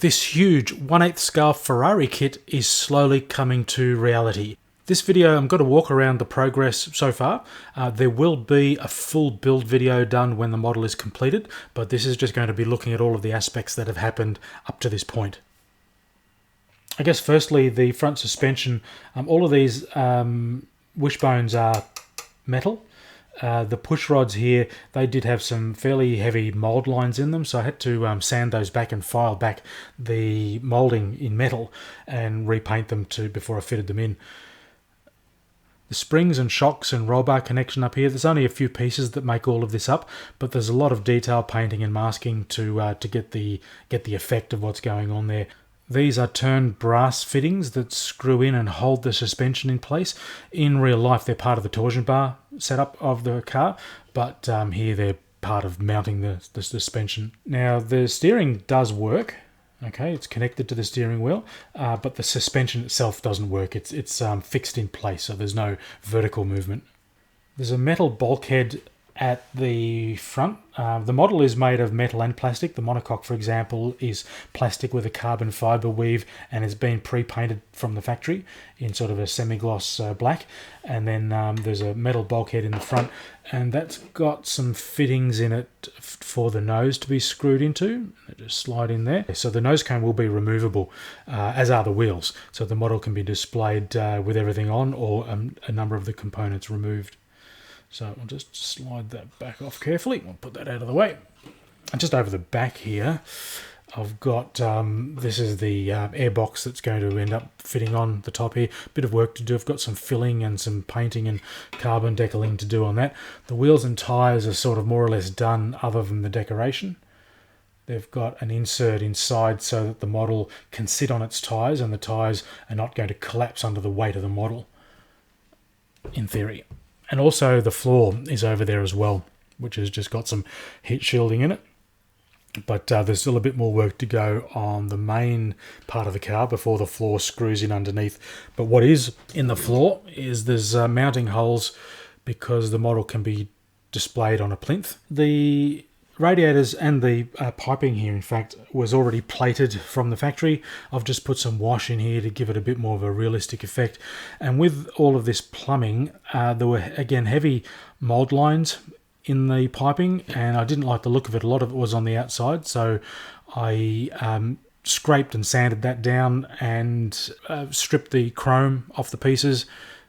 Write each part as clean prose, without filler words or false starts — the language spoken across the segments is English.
This huge 1/8 scale Ferrari kit is slowly coming to reality. This video, I'm going to walk around the progress so far. There will be a full build video done when the model is completed, but this is just going to be looking at all of the aspects that have happened up to this point. I guess firstly, the front suspension, all of these wishbones are metal. The push rods here, they did have some fairly heavy mould lines in them, so I had to sand those back and file back the moulding in metal and repaint them before I fitted them in. The springs and shocks and roll bar connection up here, there's only a few pieces that make all of this up, but there's a lot of detail painting and masking to get the effect of what's going on there. These are turned brass fittings that screw in and hold the suspension in place. In real life, they're part of the torsion bar setup of the car, but here they're part of mounting the suspension. Now, the steering does work. Okay, it's connected to the steering wheel, but the suspension itself doesn't work. It's fixed in place, so there's no vertical movement. There's a metal bulkhead at the front. The model is made of metal and plastic. The monocoque, for example, is plastic with a carbon fibre weave and has been pre-painted from the factory in sort of a semi-gloss black. And then there's a metal bulkhead in the front, and that's got some fittings in it for the nose to be screwed into. Just slide in there. So the nose cone will be removable, as are the wheels. So the model can be displayed with everything on, or a number of the components removed. So I'll just slide that back off carefully. We'll put that out of the way. And just over the back here, I've got, this is the airbox that's going to end up fitting on the top here. Bit of work to do. I've got some filling and some painting and carbon decaling to do on that. The wheels and tyres are sort of more or less done other than the decoration. They've got an insert inside so that the model can sit on its tyres and the tyres are not going to collapse under the weight of the model, in theory. And also the floor is over there as well, which has just got some heat shielding in it. But there's still a bit more work to go on the main part of the car before the floor screws in underneath. But what is in the floor is there's mounting holes because the model can be displayed on a plinth. The radiators and the piping here, in fact, was already plated from the factory. I've just put some wash in here to give it a bit more of a realistic effect. And with all of this plumbing, there were, again, heavy mould lines in the piping, and I didn't like the look of it. A lot of it was on the outside, so I scraped and sanded that down and stripped the chrome off the pieces,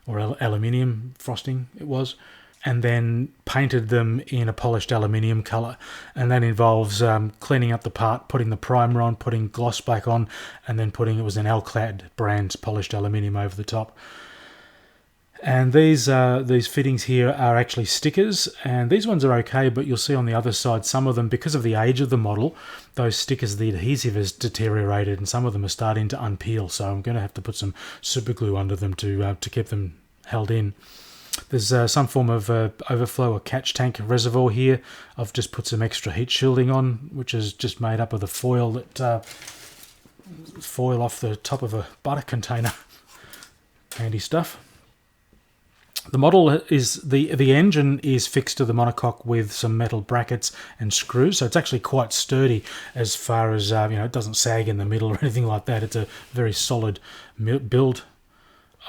or aluminium frosting it was, and then painted them in a polished aluminium colour. And that involves cleaning up the part, putting the primer on, putting gloss black on, and then it was an Alclad brand polished aluminium over the top. And these fittings here are actually stickers, and these ones are okay, but you'll see on the other side, some of them, because of the age of the model, those stickers, the adhesive has deteriorated, and some of them are starting to unpeel, so I'm going to have to put some super glue under them to keep them held in. There's some form of overflow or catch tank reservoir here. I've just put some extra heat shielding on, which is just made up of the foil foil off the top of a butter container. Handy stuff. The model is the engine is fixed to the monocoque with some metal brackets and screws, so it's actually quite sturdy as far as it doesn't sag in the middle or anything like that. It's a very solid build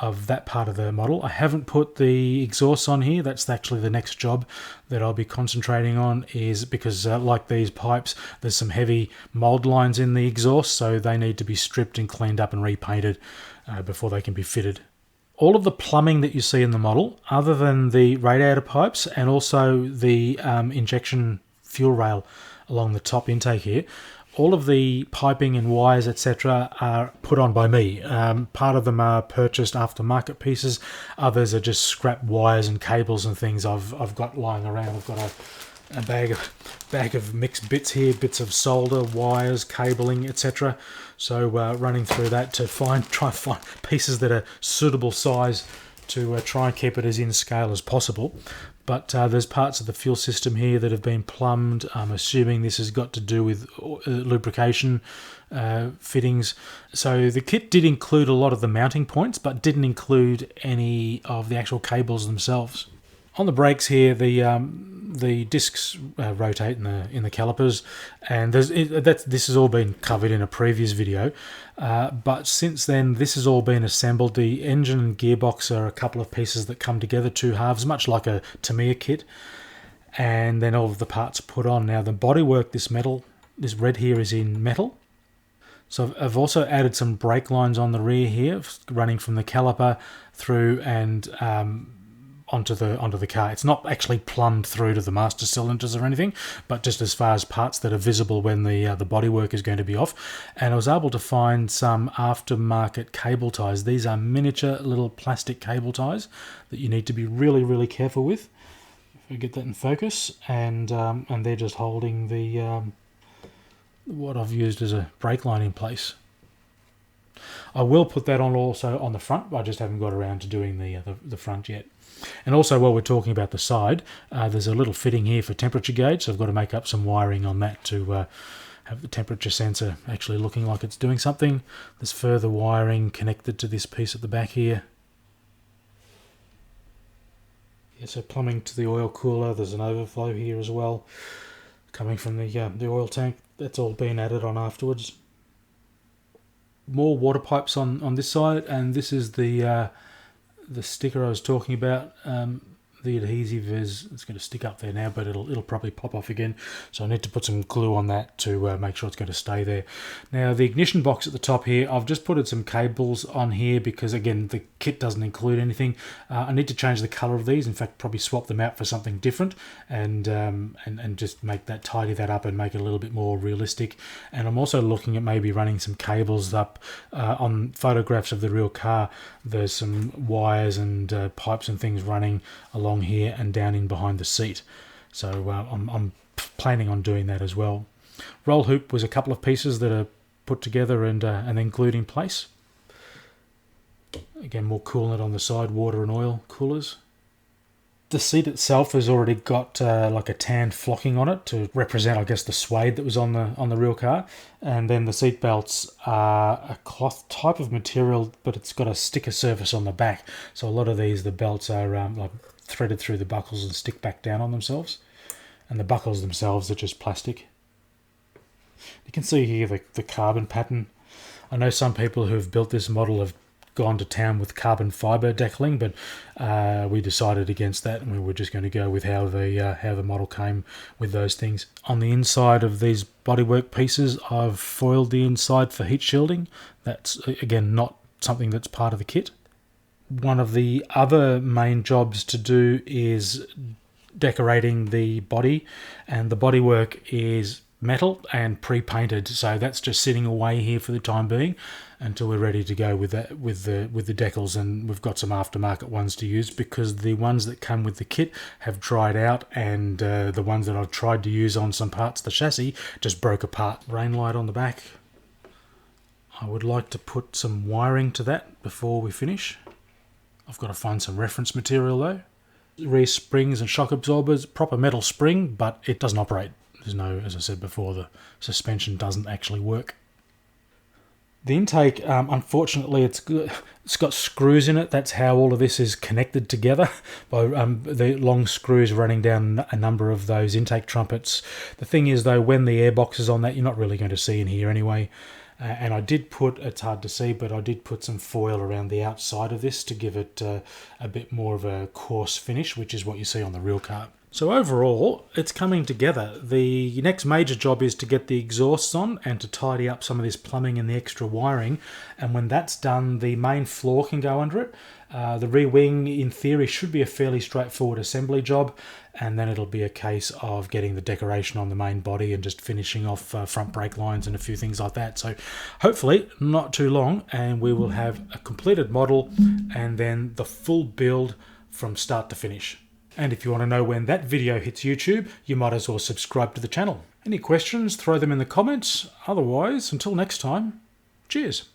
of that part of the model. I haven't put the exhaust on here. That's actually the next job that I'll be concentrating on, is because like these pipes, there's some heavy mould lines in the exhaust, so they need to be stripped and cleaned up and repainted before they can be fitted. All of the plumbing that you see in the model, other than the radiator pipes and also the injection fuel rail along the top intake here, all of the piping and wires, etc., are put on by me. Part of them are purchased aftermarket pieces. Others are just scrap wires and cables and things I've got lying around. I've got a bag of mixed bits here, bits of solder, wires, cabling, etc. So running through that to try and find pieces that are suitable size to try and keep it as in scale as possible. But there's parts of the fuel system here that have been plumbed. I'm assuming this has got to do with lubrication fittings. So the kit did include a lot of the mounting points, but didn't include any of the actual cables themselves. On the brakes here, the discs rotate in the calipers, and this has all been covered in a previous video. But since then, this has all been assembled. The engine and gearbox are a couple of pieces that come together, two halves, much like a Tamiya kit. And then all of the parts are put on. Now the bodywork, this red here is in metal. So I've also added some brake lines on the rear here, running from the caliper through and onto the car. It's not actually plumbed through to the master cylinders or anything, but just as far as parts that are visible when the bodywork is going to be off. And I was able to find some aftermarket cable ties. These are miniature little plastic cable ties that you need to be really, really careful with. If we get that in focus, and they're just holding the what I've used as a brake line in place. I will put that on also on the front. I just haven't got around to doing the front yet. And also, while we're talking about the side, there's a little fitting here for temperature gauge, so I've got to make up some wiring on that to have the temperature sensor actually looking like it's doing something. There's further wiring connected to this piece at the back here. Yeah, so plumbing to the oil cooler. There's an overflow here as well, coming from the oil tank. That's all been added on afterwards. More water pipes on this side, and this is the sticker I was talking about. The adhesive it's going to stick up there now, but it'll probably pop off again. So I need to put some glue on that to make sure it's going to stay there. Now the ignition box at the top here, I've just put some cables on here because again the kit doesn't include anything. I need to change the color of these. In fact, probably swap them out for something different, and just tidy that up and make it a little bit more realistic. And I'm also looking at maybe running some cables up on photographs of the real car. There's some wires and pipes and things running along here and down in behind the seat, so I'm planning on doing that as well. Roll hoop was a couple of pieces that are put together and then glued in place. Again, more coolant on the side, water and oil coolers. The seat itself has already got like a tan flocking on it to represent, I guess, the suede that was on the real car. And then the seat belts are a cloth type of material, but it's got a sticker surface on the back. So a lot of the belts are like threaded through the buckles and stick back down on themselves. And the buckles themselves are just plastic. You can see here the carbon pattern. I know some people who have built this model have gone to town with carbon fibre decaling, but we decided against that, and we were just going to go with how the model came with those things. On the inside of these bodywork pieces, I've foiled the inside for heat shielding. That's again not something that's part of the kit. One of the other main jobs to do is decorating the body, and the bodywork is metal and pre-painted, so that's just sitting away here for the time being until we're ready to go with that, with the decals. And we've got some aftermarket ones to use because the ones that come with the kit have dried out, and the ones that I've tried to use on some parts of the chassis just broke apart. Rain light on the back. I would like to put some wiring to that before we finish. I've got to find some reference material though. Rear springs and shock absorbers, proper metal spring, but it doesn't operate. There's no, as I said before, the suspension doesn't actually work. The intake, unfortunately, it's got screws in it. That's how all of this is connected together by the long screws running down a number of those intake trumpets. The thing is, though, when the airbox is on that, you're not really going to see in here anyway. And I did put, it's hard to see, but I did put some foil around the outside of this to give it a bit more of a coarse finish, which is what you see on the real car. So overall, it's coming together. The next major job is to get the exhausts on and to tidy up some of this plumbing and the extra wiring. And when that's done, the main floor can go under it. The rear wing, in theory, should be a fairly straightforward assembly job. And then it'll be a case of getting the decoration on the main body and just finishing off front brake lines and a few things like that. So hopefully not too long, and we will have a completed model and then the full build from start to finish. And if you want to know when that video hits YouTube, you might as well subscribe to the channel. Any questions, throw them in the comments. Otherwise, until next time, cheers.